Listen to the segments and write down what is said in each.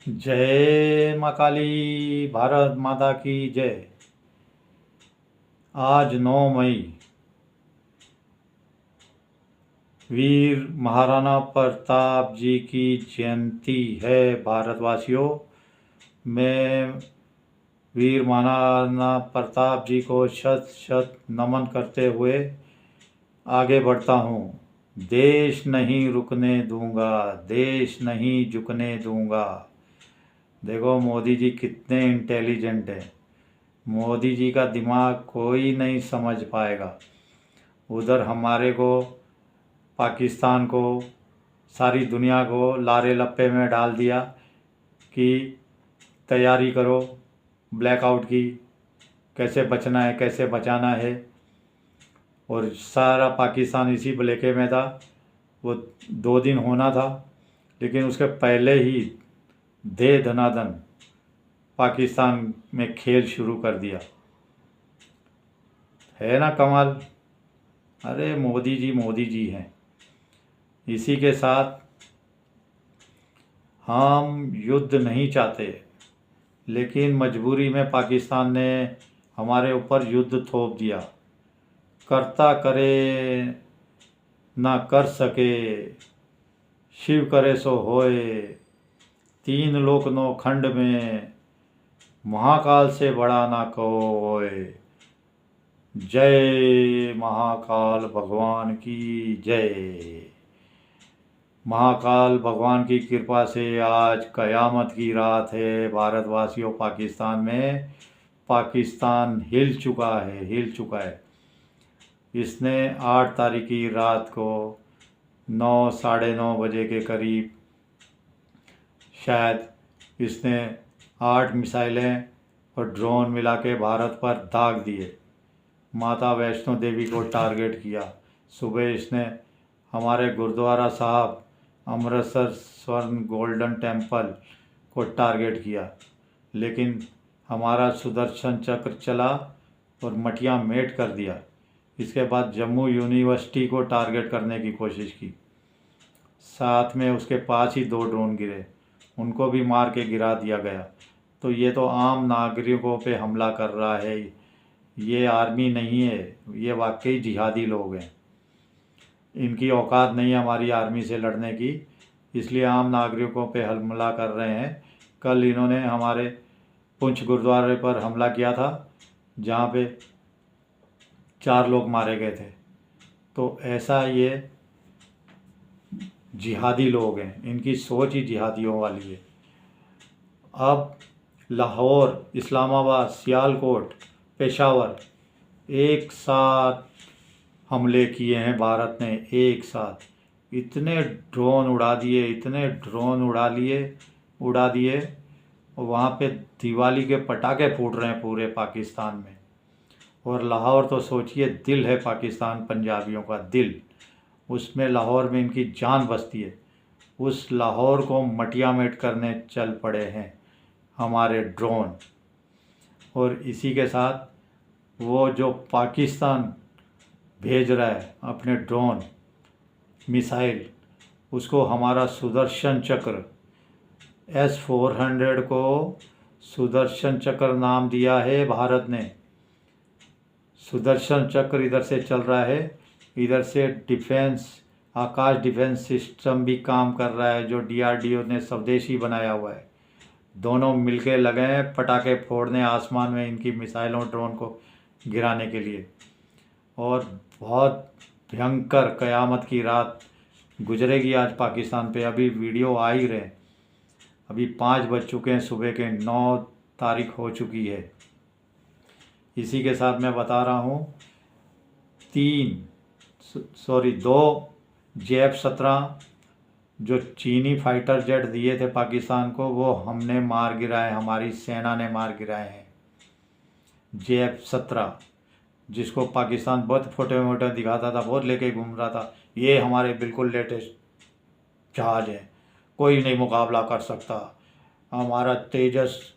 जय माँ काली, भारत माता की जय। आज 9 मई वीर महाराणा प्रताप जी की जयंती है। भारतवासियों, मैं वीर महाराणा प्रताप जी को शत शत नमन करते हुए आगे बढ़ता हूँ। देश नहीं रुकने दूंगा, देश नहीं झुकने दूंगा। देखो मोदी जी कितने इंटेलिजेंट हैं। मोदी जी का दिमाग कोई नहीं समझ पाएगा। उधर हमारे को, पाकिस्तान को, सारी दुनिया को लारे लप्पे में डाल दिया कि तैयारी करो ब्लैकआउट की, कैसे बचना है, कैसे बचाना है। और सारा पाकिस्तान इसी भलेखे में था। वो 2 दिन होना था, लेकिन उसके पहले ही दे धनाधन पाकिस्तान में खेल शुरू कर दिया। है ना कमाल। अरे मोदी जी हैं। इसी के साथ हम युद्ध नहीं चाहते, लेकिन मजबूरी में पाकिस्तान ने हमारे ऊपर युद्ध थोप दिया। करता करे ना कर सके, शिव करे सो होए। 3 लोक 9 खंड में, महाकाल से बड़ा ना कोई। जय महाकाल भगवान की जय। महाकाल भगवान की कृपा से आज कयामत की रात है। भारतवासियों, पाकिस्तान में पाकिस्तान हिल चुका है, हिल चुका है। इसने 8 तारीख की रात को 9 साढ़े 9 बजे के करीब शायद इसने 8 मिसाइलें और ड्रोन मिला के भारत पर दाग दिए। माता वैष्णो देवी को टारगेट किया। सुबह इसने हमारे गुरुद्वारा साहब, अमृतसर स्वर्ण गोल्डन टेम्पल को टारगेट किया, लेकिन हमारा सुदर्शन चक्र चला और मटिया मेट कर दिया। इसके बाद जम्मू यूनिवर्सिटी को टारगेट करने की कोशिश की। साथ में उसके पास ही 2 ड्रोन गिरे, उनको भी मार के गिरा दिया गया। तो ये तो आम नागरिकों पे हमला कर रहा है। ये आर्मी नहीं है, ये वाकई जिहादी लोग हैं। इनकी औकात नहीं है हमारी आर्मी से लड़ने की, इसलिए आम नागरिकों पे हमला कर रहे हैं। कल इन्होंने हमारे पुंछ गुरुद्वारे पर हमला किया था, जहाँ पे 4 लोग मारे गए थे। तो ऐसा ये जिहादी लोग हैं, इनकी सोच ही जिहादियों वाली है। अब लाहौर, इस्लामाबाद, सियालकोट, पेशावर एक साथ हमले किए हैं भारत ने। एक साथ इतने ड्रोन उड़ा दिए, इतने ड्रोन उड़ा दिए। और वहाँ पे दिवाली के पटाखे फूट रहे हैं पूरे पाकिस्तान में। और लाहौर तो सोचिए, दिल है पाकिस्तान पंजाबियों का दिल। उसमें लाहौर में इनकी जान बसती है। उस लाहौर को मटिया मेट करने चल पड़े हैं हमारे ड्रोन। और इसी के साथ वो जो पाकिस्तान भेज रहा है अपने ड्रोन मिसाइल, उसको हमारा सुदर्शन चक्र S-400 को सुदर्शन चक्र नाम दिया है भारत ने। सुदर्शन चक्र इधर से चल रहा है, इधर से डिफेंस, आकाश डिफेंस सिस्टम भी काम कर रहा है, जो DRDO ने स्वदेशी बनाया हुआ है। दोनों मिलके लगे हैं पटाखे फोड़ने आसमान में, इनकी मिसाइलों ड्रोन को गिराने के लिए। और बहुत भयंकर क़यामत की रात गुजरेगी आज पाकिस्तान पे। अभी वीडियो आ ही रहे, अभी 5 बज चुके हैं, सुबह के 9 तारीख हो चुकी है। इसी के साथ मैं बता रहा हूँ, 2 JF-17 जो चीनी फाइटर जेट दिए थे पाकिस्तान को, वो हमने मार गिराए, हमारी सेना ने मार गिराए हैं। JF-17 जिसको पाकिस्तान बहुत फोटो वोटो दिखाता था, बहुत लेके घूम रहा था, ये हमारे बिल्कुल लेटेस्ट जहाज है, कोई नहीं मुकाबला कर सकता। हमारा तेजस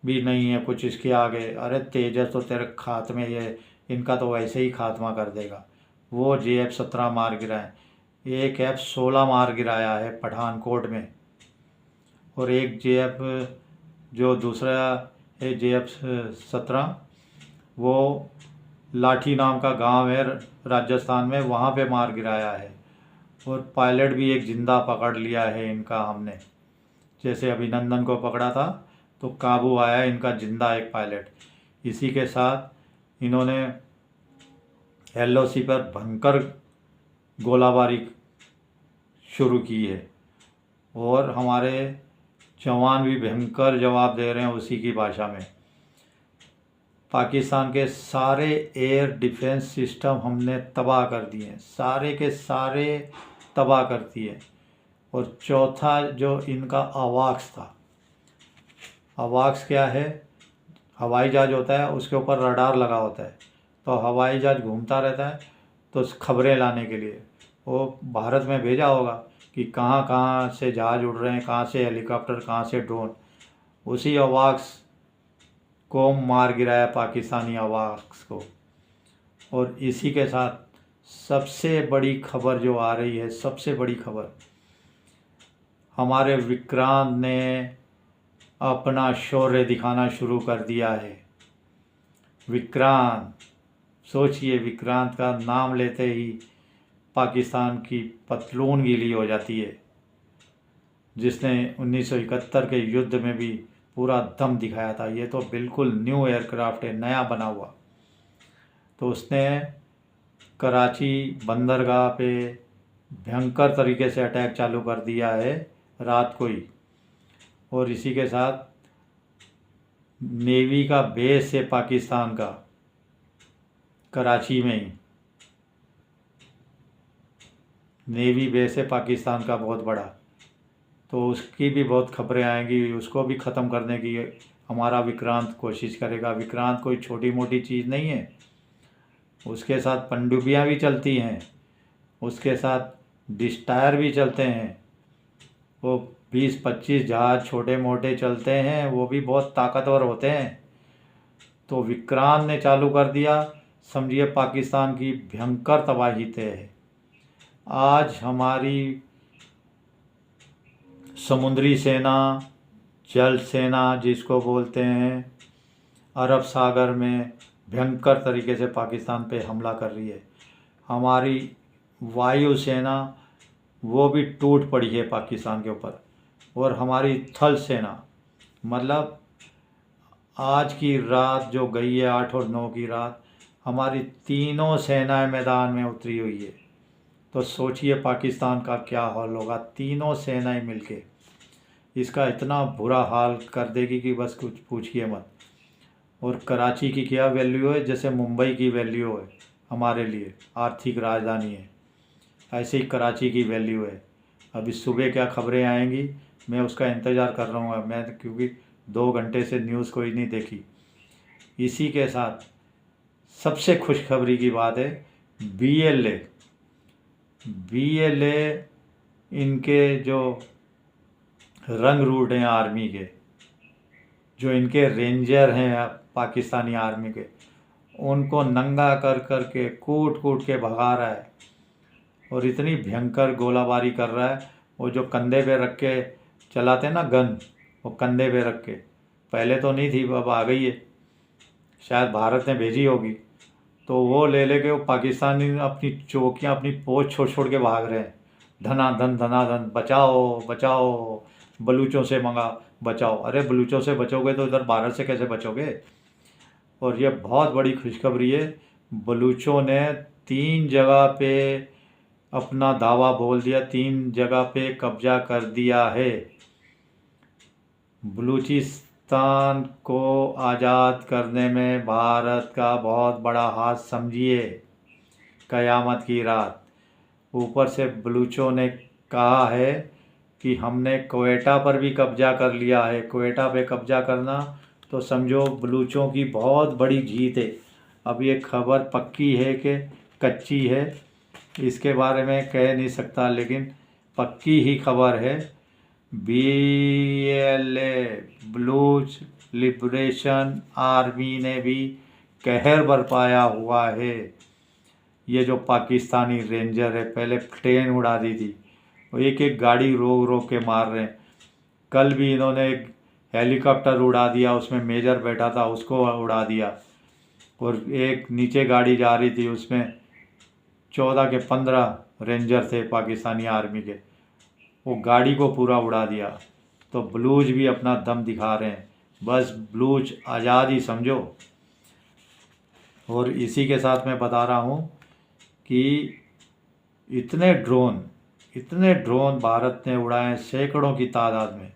भी नहीं है कुछ इसके आगे। अरे तेजस तो तेरे खात्मे, ये इनका तो वैसे ही खात्मा कर देगा। वो JF-17 मार गिराए। एक F-16 मार गिराया है पठानकोट में। और एक JF जो दूसरा है JF-17, वो लाठी नाम का गांव है राजस्थान में, वहाँ पे मार गिराया है। और पायलट भी एक जिंदा पकड़ लिया है इनका हमने, जैसे अभिनंदन को पकड़ा था तो काबू आया इनका जिंदा एक पायलट। इसी के साथ इन्होंने LOC पर भयंकर गोलाबारी शुरू की है और हमारे जवान भी भयंकर जवाब दे रहे हैं उसी की भाषा में। पाकिस्तान के सारे एयर डिफेंस सिस्टम हमने तबाह कर दिए हैं, सारे के सारे तबाह कर दिए। और चौथा जो इनका अवाक्स था, अवाक्स क्या है, हवाई जहाज़ होता है उसके ऊपर रडार लगा होता है, तो हवाई जहाज़ घूमता रहता है तो खबरें लाने के लिए वो भारत में भेजा होगा कि कहाँ कहाँ से जहाज़ उड़ रहे हैं, कहाँ से हेलीकॉप्टर, कहाँ से ड्रोन। उसी अवाक्स को मार गिराया पाकिस्तानी अवाक्स को। और इसी के साथ सबसे बड़ी खबर जो आ रही है, सबसे बड़ी खबर, हमारे विक्रांत ने अपना शौर्य दिखाना शुरू कर दिया है। विक्रांत, सोचिए, विक्रांत का नाम लेते ही पाकिस्तान की पतलून गीली हो जाती है, जिसने 1971 के युद्ध में भी पूरा दम दिखाया था। ये तो बिल्कुल न्यू एयरक्राफ्ट है, नया बना हुआ। तो उसने कराची बंदरगाह पे भयंकर तरीके से अटैक चालू कर दिया है रात को ही। और इसी के साथ नेवी का बेस है पाकिस्तान का, कराची में ही नेवी बेस है पाकिस्तान का बहुत बड़ा। तो उसकी भी बहुत खबरें आएंगी, उसको भी ख़त्म करने की हमारा विक्रांत कोशिश करेगा। विक्रांत कोई छोटी मोटी चीज़ नहीं है, उसके साथ पनडुब्बियाँ भी चलती हैं, उसके साथ डिस्टायर भी चलते हैं, वो 20-25 जहाज छोटे मोटे चलते हैं, वो भी बहुत ताकतवर होते हैं। तो विक्रांत ने चालू कर दिया, समझिए पाकिस्तान की भयंकर तबाही तय है। आज हमारी समुद्री सेना, जल सेना जिसको बोलते हैं, अरब सागर में भयंकर तरीके से पाकिस्तान पे हमला कर रही है। हमारी वायु सेना वो भी टूट पड़ी है पाकिस्तान के ऊपर। और हमारी थल सेना, मतलब आज की रात जो गई है 8 और 9 की रात, हमारी तीनों सेनाएं मैदान में उतरी हुई है। तो सोचिए पाकिस्तान का क्या हाल होगा, तीनों सेनाएं मिलके इसका इतना बुरा हाल कर देगी कि बस कुछ पूछिए मत। और कराची की क्या वैल्यू है, जैसे मुंबई की वैल्यू है हमारे लिए, आर्थिक राजधानी है, ऐसे ही कराची की वैल्यू है। अभी सुबह क्या खबरें आएंगी, मैं उसका इंतज़ार कर रहा हूँ मैं, क्योंकि 2 घंटे से न्यूज़ कोई नहीं देखी। इसी के साथ सबसे खुशखबरी की बात है, BLA इनके जो रंग रूट हैं आर्मी के, जो इनके रेंजर हैं पाकिस्तानी आर्मी के, उनको नंगा कर कर के कूट कूट के भगा रहा है। और इतनी भयंकर गोलाबारी कर रहा है, वो जो कंधे पे रख के चलाते हैं ना गन, वो कंधे पे रख के, पहले तो नहीं थी, अब आ गई है, शायद भारत ने भेजी होगी। तो वो ले लेके वो पाकिस्तानी अपनी चौकियाँ, अपनी पोस्ट छोड़ छोड़ के भाग रहे हैं, धनाधन धनाधन, बचाओ बचाओ, बलूचों से मंगा बचाओ। अरे बलूचों से बचोगे तो इधर भारत से कैसे बचोगे। और ये बहुत बड़ी खुशखबरी है, बलूचों ने 3 जगह पे अपना दावा बोल दिया, 3 जगह पे कब्जा कर दिया है। बलूचिस्तान को आज़ाद करने में भारत का बहुत बड़ा हाथ, समझिए, क़यामत की रात। ऊपर से बलूचों ने कहा है कि हमने क्वेटा पर भी कब्जा कर लिया है। क्वेटा पे कब्जा करना तो समझो बलूचों की बहुत बड़ी जीत है। अब ये खबर पक्की है कि कच्ची है, इसके बारे में कह नहीं सकता, लेकिन पक्की ही खबर है। BLA बलूच लिबरेशन आर्मी ने भी कहर बरपाया हुआ है। ये जो पाकिस्तानी रेंजर है, पहले प्लेन उड़ा दी थी, वो एक एक गाड़ी रोक रोक के मार रहे हैं। कल भी इन्होंने एक हेलीकॉप्टर उड़ा दिया, उसमें मेजर बैठा था उसको उड़ा दिया। और एक नीचे गाड़ी जा रही थी, उसमें 14 के 15 रेंजर थे पाकिस्तानी आर्मी के, वो गाड़ी को पूरा उड़ा दिया। तो बलूच भी अपना दम दिखा रहे हैं, बस बलूच आज़ाद ही समझो। और इसी के साथ मैं बता रहा हूँ कि इतने ड्रोन भारत ने उड़ाए हैं, सैकड़ों की तादाद में।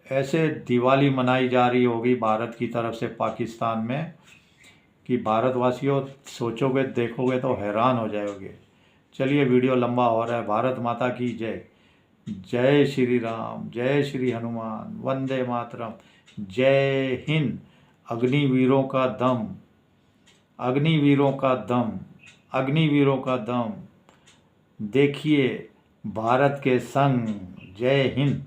ऐसे दिवाली मनाई जा रही होगी भारत की तरफ से पाकिस्तान में कि भारतवासियों सोचोगे देखोगे तो हैरान हो जाओगे। चलिए, वीडियो लंबा हो रहा है। भारत माता की जय। जय श्री राम, जय श्री हनुमान, वंदे मातरम, जय हिंद। अग्निवीरों का दम, अग्निवीरों का दम, अग्निवीरों का दम, देखिए भारत के संग। जय हिंद।